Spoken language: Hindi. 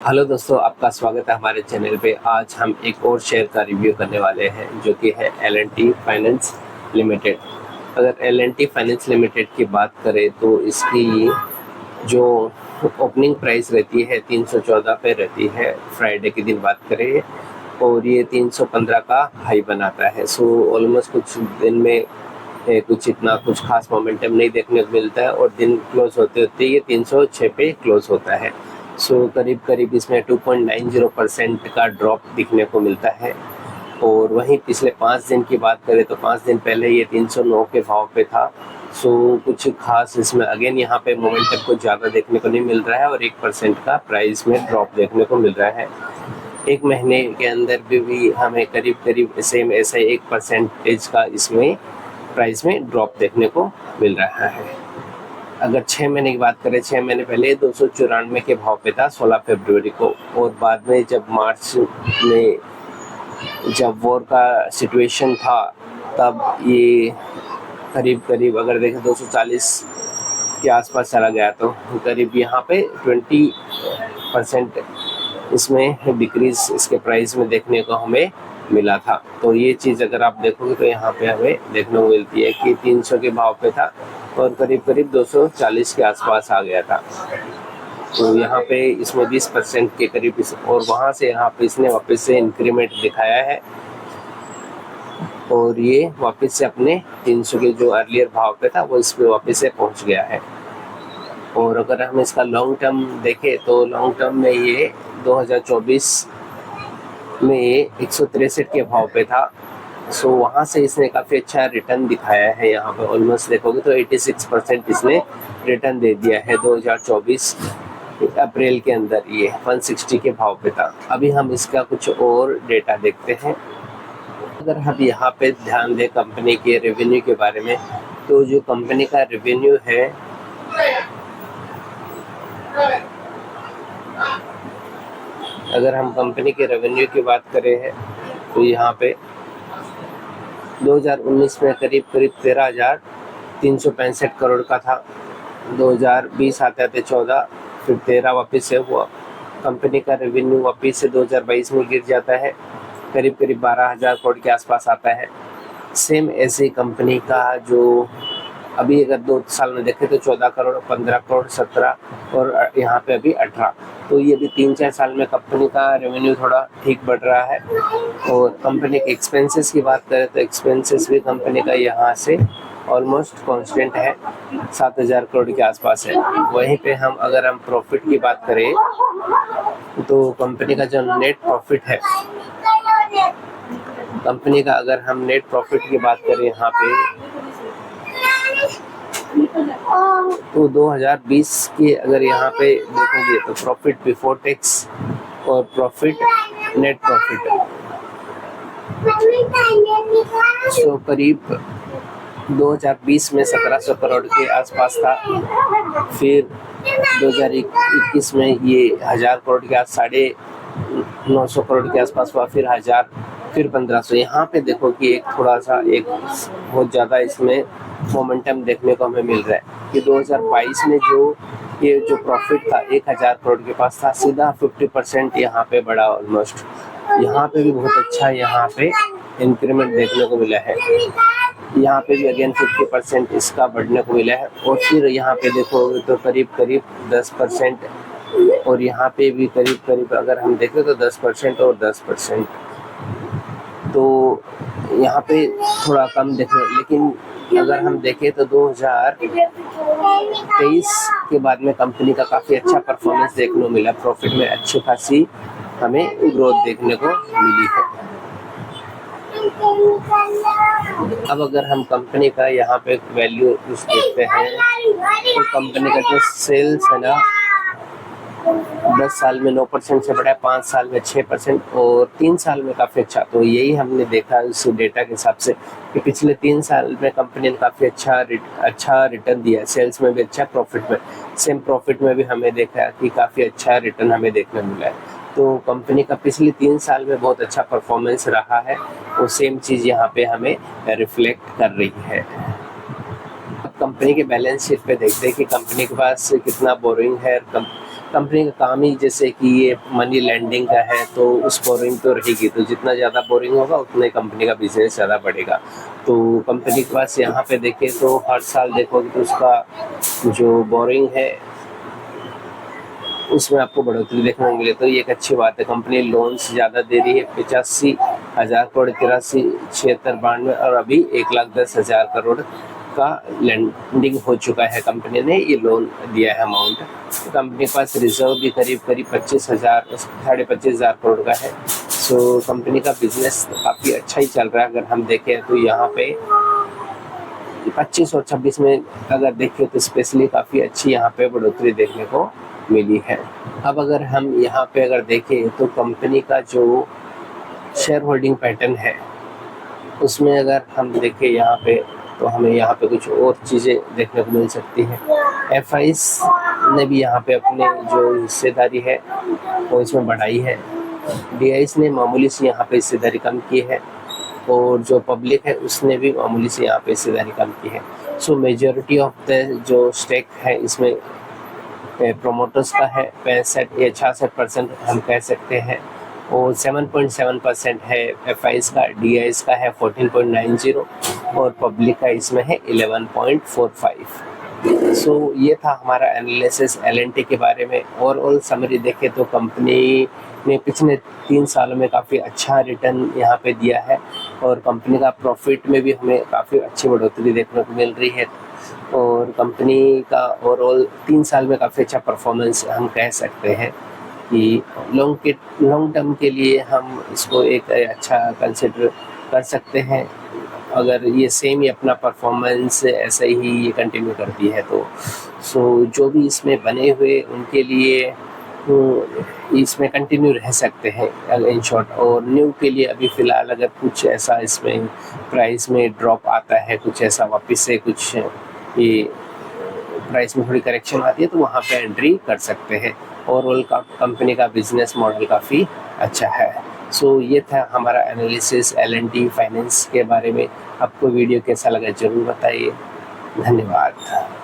हेलो दोस्तों, आपका स्वागत है हमारे चैनल पे। आज हम एक और शेयर का रिव्यू करने वाले हैं जो कि है L&T फाइनेंस लिमिटेड। अगर L&T फाइनेंस लिमिटेड की बात करें तो इसकी जो ओपनिंग प्राइस रहती है 314 पे रहती है, फ्राइडे के दिन बात करें, और ये 315 का हाई बनाता है। सो ऑलमोस्ट कुछ दिन में कुछ खास मोमेंटम नहीं देखने को मिलता है और दिन क्लोज होते होते ये 306 पे क्लोज होता है। सो करीब करीब इसमें 2.90% का ड्रॉप दिखने को मिलता है। और वहीं पिछले 5 दिन की बात करें तो 5 दिन पहले ये 309 के भाव पे था। सो कुछ खास इसमें अगेन यहाँ पे मोमेंटम को ज़्यादा देखने को नहीं मिल रहा है और 1% का प्राइस में ड्रॉप देखने को मिल रहा है। एक महीने के अंदर भी हमें करीब करीब सेम ऐसा 1% का इसमें प्राइस में ड्रॉप देखने को मिल रहा है। अगर 6 महीने की बात करें, 6 महीने पहले 294 के भाव पे था 16 फरवरी को, और बाद में जब मार्च में जब वॉर का सिचुएशन था तब ये करीब करीब अगर देखें 240 के आसपास चला गया। तो करीब यहाँ पे 20% इसमें डिक्रीज इसके प्राइस में देखने को हमें मिला था। तो ये चीज़ अगर आप देखोगे तो यहाँ पे हमें देखने को मिलती है कि 300 के भाव पे था और करीब करीब 240 के आसपास आ गया था। तो यहाँ पे इसमें 20% के करीब और वहाँ से यहाँ पे इसने वापस से इंक्रीमेंट दिखाया है और ये वापस से अपने 300 के जो अर्लियर भाव पे था वो इस पे वापस से पहुँच गया है। और अगर हम इसका लॉन्ग टर्म देखें तो लॉन्ग टर्म में ये 2024 में 163 के भाव पे था। सो वहाँ से इसने काफ़ी अच्छा रिटर्न दिखाया है। यहाँ पे ऑलमोस्ट देखोगे तो 86% इसने रिटर्न दे दिया है 2024 अप्रैल के अंदर। ये 160 के भाव पे था। अभी हम इसका कुछ और डेटा देखते हैं। अगर हम यहाँ पे ध्यान दें कंपनी के रेवेन्यू के बारे में, तो जो कंपनी का रेवेन्यू है अगर हम कंपनी के रेवेन्यू की बात करें है तो यहाँ पे 2019 में करीब करीब 13,365 करोड़ का था। 2020 आते आते 14, फिर 13 वापस से हुआ। कंपनी का रेवेन्यू वापस से 2022 में गिर जाता है, करीब करीब 12,000 करोड़ के आसपास आता है। सेम ऐसे कंपनी का जो अभी अगर 2 साल में देखें तो 14 करोड़, 15 करोड़, 17 और यहाँ पे अभी 18। तो ये भी 3-4 साल में कंपनी का रेवेन्यू थोड़ा ठीक बढ़ रहा है। और कंपनी के एक्सपेंसेस की बात करें तो एक्सपेंसेस भी कंपनी का यहाँ से ऑलमोस्ट कांस्टेंट है, 7,000 करोड़ के आसपास है। वहीं पे हम अगर हम प्रॉफिट की बात करें तो कंपनी का जो नेट प्रॉफिट है, कंपनी का अगर हम नेट प्रॉफिट की बात करें यहाँ पे तो 2020 के अगर यहाँ पे देखोगे तो प्रॉफिट बिफोर टैक्स और प्रॉफिट नेट प्रॉफिट तो करीब 2020 में 1700 करोड़ के आसपास था। फिर 2021 में ये 1000 करोड़ के 950 करोड़ के आसपास हुआ, फिर 1000, फिर 1500। यहाँ पे देखो कि एक थोड़ा सा एक बहुत ज़्यादा इसमें मोमेंटम देखने को हमें मिल रहा है कि 2022 में ये जो प्रॉफिट था 1000 करोड़ के पास था, सीधा 50% यहाँ पे बढ़ा ऑलमोस्ट। यहाँ पे भी बहुत अच्छा यहाँ पे इंक्रीमेंट देखने को मिला है। यहाँ पे भी अगेन 50% इसका बढ़ने को मिला है। और फिर यहाँ पे देखोगे तो करीब करीब 10%, और यहाँ पे भी करीब करीब अगर हम देखें तो 10% और 10%। तो यहाँ पे थोड़ा कम देखें, लेकिन अगर हम देखें तो 2023 के बाद में कंपनी का काफ़ी अच्छा परफॉर्मेंस देखने को मिला। प्रॉफिट में अच्छी खासी हमें ग्रोथ देखने को मिली है। अब अगर हम कंपनी का यहाँ पे वैल्यू देखते हैं तो कंपनी का जो सेल्स है ना 10 साल में 9% से बढ़ा है, 5 साल में 6% और 3 साल में काफ़ी अच्छा। तो यही हमने देखा उस डेटा के हिसाब से कि पिछले 3 साल में कंपनी ने काफ़ी अच्छा रिटर्न दिया है। सेल्स में भी अच्छा, प्रॉफिट में सेम प्रॉफिट में भी हमें देखा कि काफ़ी अच्छा रिटर्न हमें देखने मिला है। तो कंपनी का पिछले 3 साल में बहुत अच्छा परफॉर्मेंस रहा है और सेम चीज़ यहाँ पे हमें रिफ्लेक्ट कर रही है। कंपनी के बैलेंस शीट पे देखते हैं कि कंपनी के पास कितना बोरोइंग है, कंपनी का काम ही जैसे कि ये मनी लेंडिंग का है, तो उस बोरिंग तो रहेगी, तो जितना ज़्यादा बोरिंग होगा उतना ही कंपनी का बिजनेस ज़्यादा बढ़ेगा। तो कंपनी के पास यहाँ पे देखें तो हर साल देखोगे तो उसका जो बोरिंग है उसमें आपको बढ़ोतरी देखने को मिले, तो ये एक अच्छी बात है। कंपनी लोन्स ज़्यादा दे रही है, 85,000 करोड़, 83, 76, 92 और अभी 1,10,000 करोड़ का लैंडिंग हो चुका है। कंपनी ने ये लोन दिया है अमाउंट। तो कंपनी के पास रिजर्व भी करीब 25,000 साढ़े 25,000 करोड़ का है। सो कंपनी का बिजनेस काफ़ी अच्छा ही चल रहा है। अगर हम देखें तो यहाँ पे 25 और 26 में अगर देखें तो स्पेशली काफ़ी अच्छी यहाँ पे बढ़ोतरी देखने को मिली है। अब अगर हम यहाँ पे अगर देखें तो कंपनी का जो शेयर होल्डिंग पैटर्न है उसमें अगर हम देखें यहाँ पे तो हमें यहाँ पे कुछ और चीज़ें देखने को मिल सकती हैं। एफआईज ने भी यहाँ पे अपने जो हिस्सेदारी है वो इसमें बढ़ाई है। डीआईज ने मामूली सी यहाँ पे हिस्सेदारी कम की है और जो पब्लिक है उसने भी मामूली से यहाँ पे हिस्सेदारी कम की है। सो मेजॉरिटी ऑफ द जो स्टेक है इसमें प्रोमोटर्स का है 65 या 66% हम कह सकते हैं, और 7.7% है एफआईज का, डीआईज का है 14.90 और पब्लिक का इसमें है 11.45। सो ये था हमारा एनालिसिस एलएनटी के बारे में। ओवरऑल समरी देखें तो कंपनी ने पिछले 3 सालों में काफ़ी अच्छा रिटर्न यहाँ पे दिया है और कंपनी का प्रॉफिट में भी हमें काफ़ी अच्छी बढ़ोतरी देखने को मिल रही है और कंपनी का ओवरऑल 3 साल में काफ़ी अच्छा परफॉर्मेंस हम कह सकते हैं कि लॉन्ग टर्म के लिए हम इसको एक अच्छा कंसिडर कर सकते हैं। अगर ये सेम ही अपना परफॉर्मेंस ऐसे ही ये कंटिन्यू करती है तो जो भी इसमें बने हुए उनके लिए इसमें कंटिन्यू रह सकते हैं इन शॉर्ट। और न्यू के लिए अभी फ़िलहाल अगर कुछ ऐसा इसमें प्राइस में ड्रॉप आता है, कुछ ऐसा वापस से कुछ ये प्राइस में थोड़ी करेक्शन आती है तो वहाँ पे एंट्री कर सकते हैं। ओवरऑल कंपनी का बिजनेस मॉडल काफ़ी अच्छा है। सो ये था हमारा एनालिसिस एलएनटी फाइनेंस के बारे में। आपको वीडियो कैसा लगा ज़रूर बताइए। धन्यवाद।